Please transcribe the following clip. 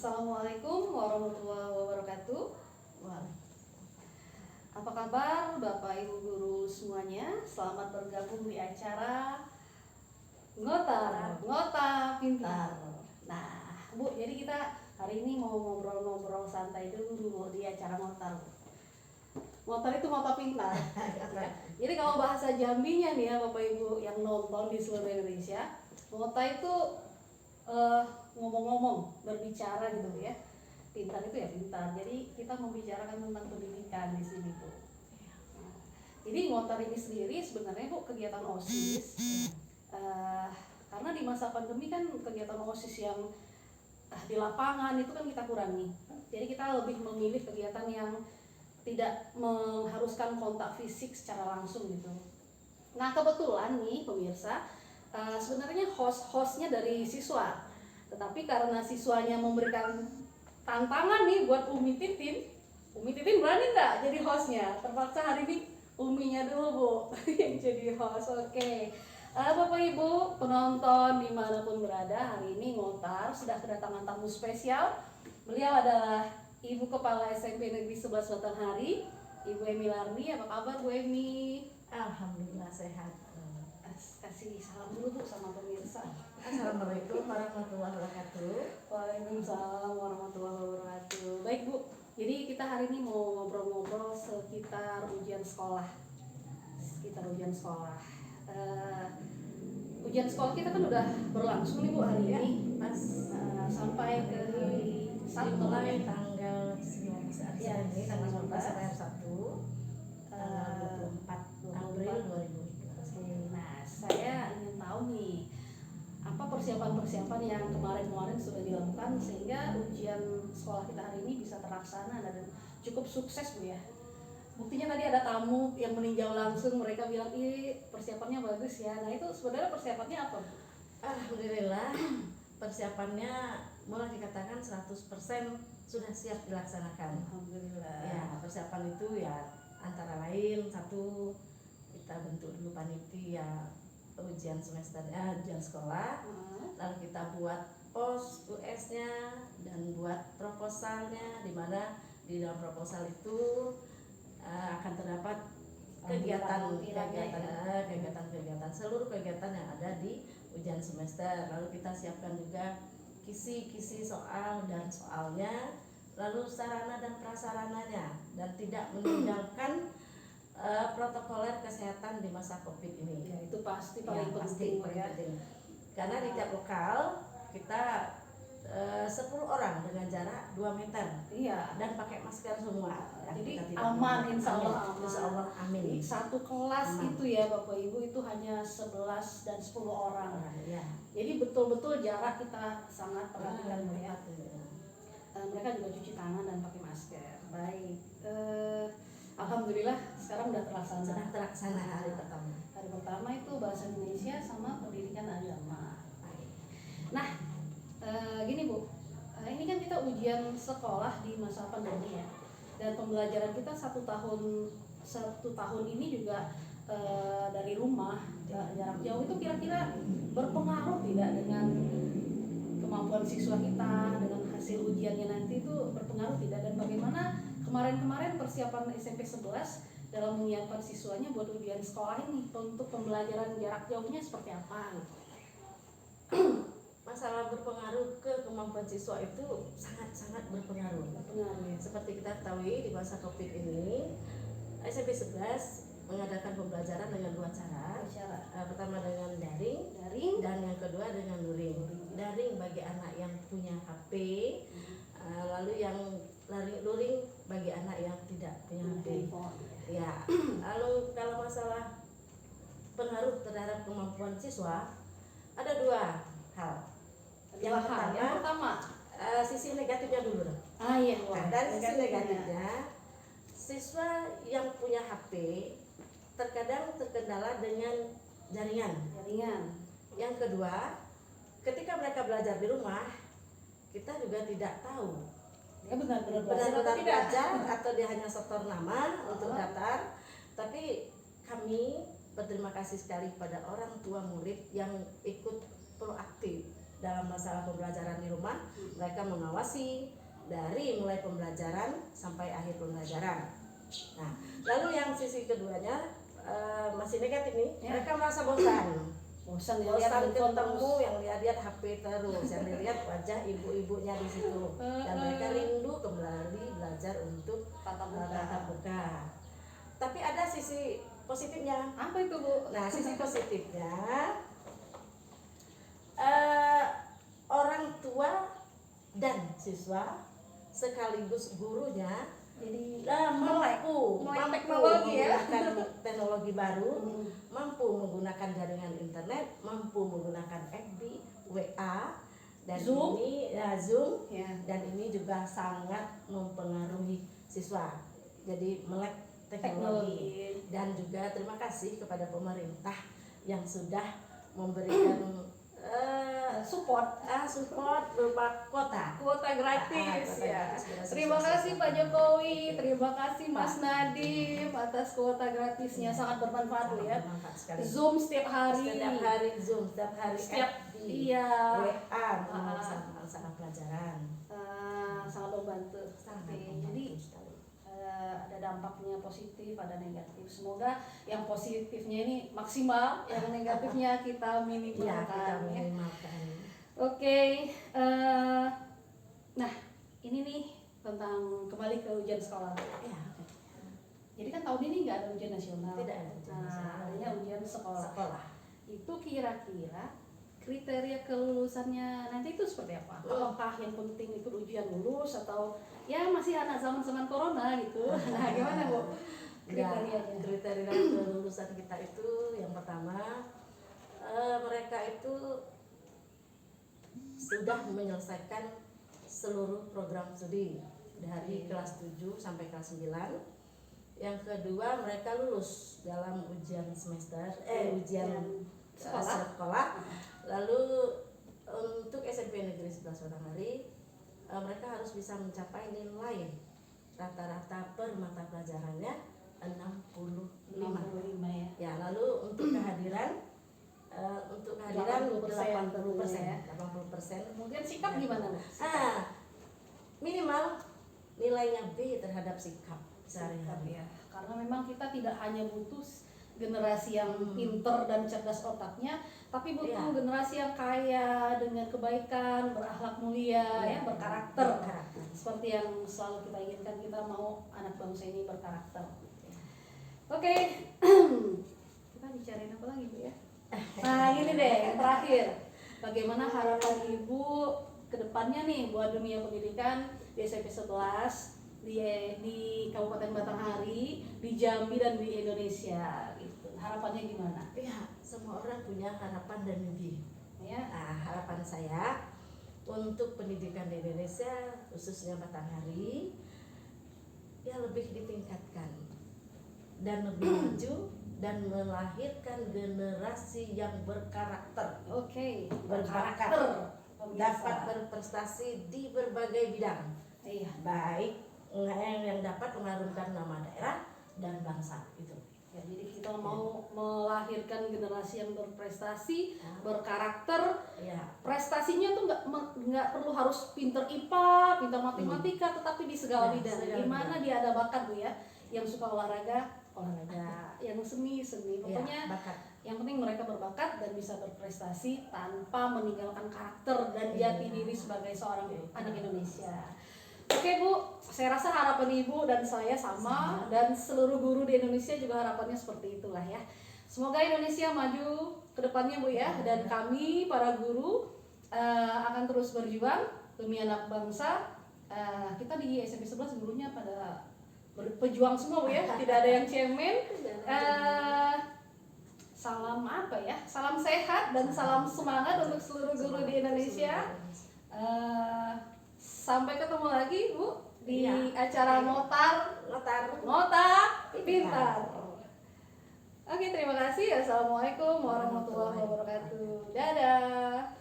Assalamualaikum warahmatullahi wabarakatuh. Wah, Apa kabar Bapak Ibu guru semuanya? Selamat bergabung di acara Ngota Pintar. Nah, Bu, jadi kita hari ini mau ngobrol-ngobrol santai dulu di acara Ngotar. Ngotar itu Ngota Pintar. Ya. Jadi kalau bahasa Jambinya nih ya Bapak Ibu yang nonton di seluruh Indonesia, Ngota itu ngomong-ngomong, berbicara gitu ya. Pintar itu ya pintar. Jadi kita membicarakan tentang pendidikan di sini Bu. Nah, jadi Ngotar ini sendiri sebenarnya Bu kegiatan OSIS. Karena di masa pandemi kan kegiatan OSIS yang di lapangan itu kan kita kurangi. Jadi kita lebih memilih kegiatan yang tidak mengharuskan kontak fisik secara langsung gitu. Nah kebetulan nih pemirsa, sebenarnya hostnya dari siswa, tetapi karena siswanya memberikan tantangan nih buat Umi Titin berani nggak jadi hostnya? Terpaksa hari ini Uminya dulu Bu yang jadi host. Oke. Bapak Ibu penonton dimanapun berada, hari ini Ngotar sudah kedatangan tamu spesial. Beliau adalah Ibu Kepala SMP Negeri 11 Batanghari, Ibu Emi Lardi. Apa kabar Bu Emi? alhamdulillah sehat. Kasih salam dulu Bu sama pemirsa. Assalamualaikum warahmatullahi wabarakatuh. Waalaikumsalam warahmatullahi wabarakatuh. Baik Bu, jadi kita hari ini mau ngobrol-ngobrol sekitar ujian sekolah. Ujian sekolah kita kan udah berlangsung nih Bu hari ini. Pas Sampai ke Sabtu mulai tanggal 19 Ya, ini tanggal 19 sampai 19. Sabtu tanggal 24 April 2020. Nah, saya ingin tahu nih apa persiapan-persiapan yang kemarin-kemarin sudah dilakukan sehingga ujian sekolah kita hari ini bisa terlaksana dan cukup sukses Bu ya. Buktinya tadi ada tamu yang meninjau langsung, mereka bilang persiapannya bagus ya. Nah itu sebenarnya persiapannya apa Bu? Alhamdulillah persiapannya mulai dikatakan 100% sudah siap dilaksanakan. Alhamdulillah. Ya, persiapan itu ya antara lain satu, kita bentuk dulu panitia ujian ujian sekolah, lalu kita buat pos US-nya dan buat proposalnya, di mana di dalam proposal itu akan terdapat kegiatan seluruh kegiatan yang ada di ujian semester. Lalu kita siapkan juga kisi-kisi soal dan soalnya, lalu sarana dan prasarananya, dan tidak meninggalkan protokoler kesehatan di masa COVID ini. Ya, itu pasti paling penting ya. Karena di tiap lokal kita 10 orang dengan jarak 2 meter. Iya. Dan pakai masker semua. Jadi aman, insya Allah aman. Insya Allah amin. Jadi satu kelas aman. itu ya Bapak Ibu itu hanya 11 dan 10 orang. Ya. Jadi betul-betul jarak kita sangat perhatikan ya. Mereka juga cuci tangan dan pakai masker. Baik. Alhamdulillah sekarang udah terlaksana. Sudah terlaksana hari pertama. Hari pertama itu bahasa Indonesia sama pendidikan agama. Nah, gini Bu, ini kan kita ujian sekolah di masa pandemi ya, dan pembelajaran kita satu tahun ini juga dari rumah jarak jauh. Itu kira-kira berpengaruh tidak dengan kemampuan siswa kita, dengan hasil ujiannya nanti itu berpengaruh tidak, dan bagaimana kemarin-kemarin persiapan SMP 11 dalam menyiapkan siswanya buat ujian sekolah ini, untuk pembelajaran jarak jauhnya seperti apa gitu. Masalah berpengaruh ke kemampuan siswa itu sangat-sangat berpengaruh. Ya. Seperti kita ketahui di masa COVID ini, SMP 11 mengadakan pembelajaran dengan 2 cara. Pertama dengan daring, dan yang kedua dengan luring. Daring bagi anak yang punya HP, lalu yang luring bagi anak yang tidak punya HP. Ya, lalu kalau masalah pengaruh terhadap kemampuan siswa, ada 2 hal. Yang pertama, sisi negatifnya dulu. Iya. Dari sisi negatifnya, siswa yang punya HP terkadang terkendala dengan jaringan. Yang kedua, ketika mereka belajar di rumah, kita juga tidak tahu dia benar-benar belajar atau dia hanya setor nama untuk daftar. Tapi kami berterima kasih sekali pada orang tua murid yang ikut proaktif dalam masalah pembelajaran di rumah. Mereka mengawasi dari mulai pembelajaran sampai akhir pembelajaran. Nah, lalu yang sisi keduanya masih negatif nih, mereka merasa bosan. Bosan Ketemu yang lihat HP terus, yang dilihat wajah ibu-ibunya di situ, dan mereka rindu kembali belajar untuk tatap muka. Tapi ada sisi positifnya. Apa itu, Bu? Nah, sisi positifnya orang tua dan siswa sekaligus gurunya Jadi mampu teknologi ya. menggunakan teknologi baru, mampu menggunakan jaringan internet, mampu menggunakan FB, WA, dan Zoom. Zoom, Ya. dan ini juga sangat mempengaruhi siswa. Jadi melek teknologi. Dan juga terima kasih kepada pemerintah yang sudah memberikan Support berupa kuota gratis ya. gratis. Terima kasih Pak Jokowi, terima kasih Mas Nadiem atas kuota gratisnya, sangat bermanfaat Bu ya. Bermanfaat sekali. Zoom setiap hari Zoom setiap hari, FB, iya. WA sama pelajaran. Sangat membantu. Sangat Oke, membantu jadi sekali. ada dampaknya positif, ada negatif. Semoga yang positifnya ini maksimal, yang negatifnya kita minimalkan. Kita minimalkan. Oke, nah ini nih tentang kembali ke ujian sekolah. Ya, Jadi kan tahun ini nggak ada ujian nasional. tidak ada ujian nasional. Adanya ujian sekolah. Sekolah. Itu kira-kira kriteria kelulusannya nanti itu seperti apa? Apakah yang penting ikut ujian lulus atau ya masih anak zaman corona gitu? Nah, gimana Bu kriterianya? Kriteria kelulusan kita itu yang pertama, mereka itu sudah menyelesaikan seluruh program studi dari kelas 7 sampai kelas 9. Yang kedua, mereka lulus dalam ujian ujian sekolah. Lalu untuk SMP Negeri 11 Batanghari, mereka harus bisa mencapai nilai rata-rata per mata pelajarannya 65 ya. Ya, lalu untuk kehadiran 80% ya. 80%. Kemudian sikap gimana? Minimal nilainya B terhadap sikap sehari-hari. Ya. Karena memang kita tidak hanya butuh generasi yang pinter dan cerdas otaknya, tapi butuh generasi yang kaya dengan kebaikan, berakhlak mulia, ya, berkarakter. Seperti yang selalu kita inginkan, kita mau anak bangsa ini berkarakter. Oke. Kita bicarain apa lagi Bu ya? Nah ini deh yang terakhir, bagaimana harapan Ibu ke depannya nih buat dunia pendidikan di SMP 11 di Kabupaten Batanghari, di Jambi dan di Indonesia gitu. Harapannya gimana? Ya, semua orang punya harapan dan mimpi. Ya. Harapan saya untuk pendidikan di Indonesia khususnya Batanghari ya lebih ditingkatkan dan lebih maju dan melahirkan generasi yang berkarakter. Oke, berbakat, dapat berprestasi di berbagai bidang. Iya, baik yang dapat mengharumkan nama daerah dan bangsa itu. Ya, jadi kita mau melahirkan generasi yang berprestasi, berkarakter. Ya. Prestasinya tuh nggak perlu harus pinter IPA, pinter matematika, tetapi di segala bidang. Di mana dia ada bakat Bu ya, yang suka olahraga, yang seni. Pokoknya bakat. Yang penting mereka berbakat dan bisa berprestasi tanpa meninggalkan karakter dan jati diri sebagai seorang anak Indonesia. Oke Bu, saya rasa harapan Ibu dan saya sama, dan seluruh guru di Indonesia juga harapannya seperti itulah ya. Semoga Indonesia maju ke depannya Bu ya, dan kami para guru akan terus berjuang demi anak bangsa. Kita di SMP 11 gurunya pada berpejuang semua Bu ya, tidak ada yang cemen. Salam apa ya? Salam sehat dan salam semangat untuk seluruh guru di Indonesia. Sampai ketemu lagi Bu di acara Ngotar Pintar. Oke, terima kasih. Assalamualaikum warahmatullahi wabarakatuh. Dadah.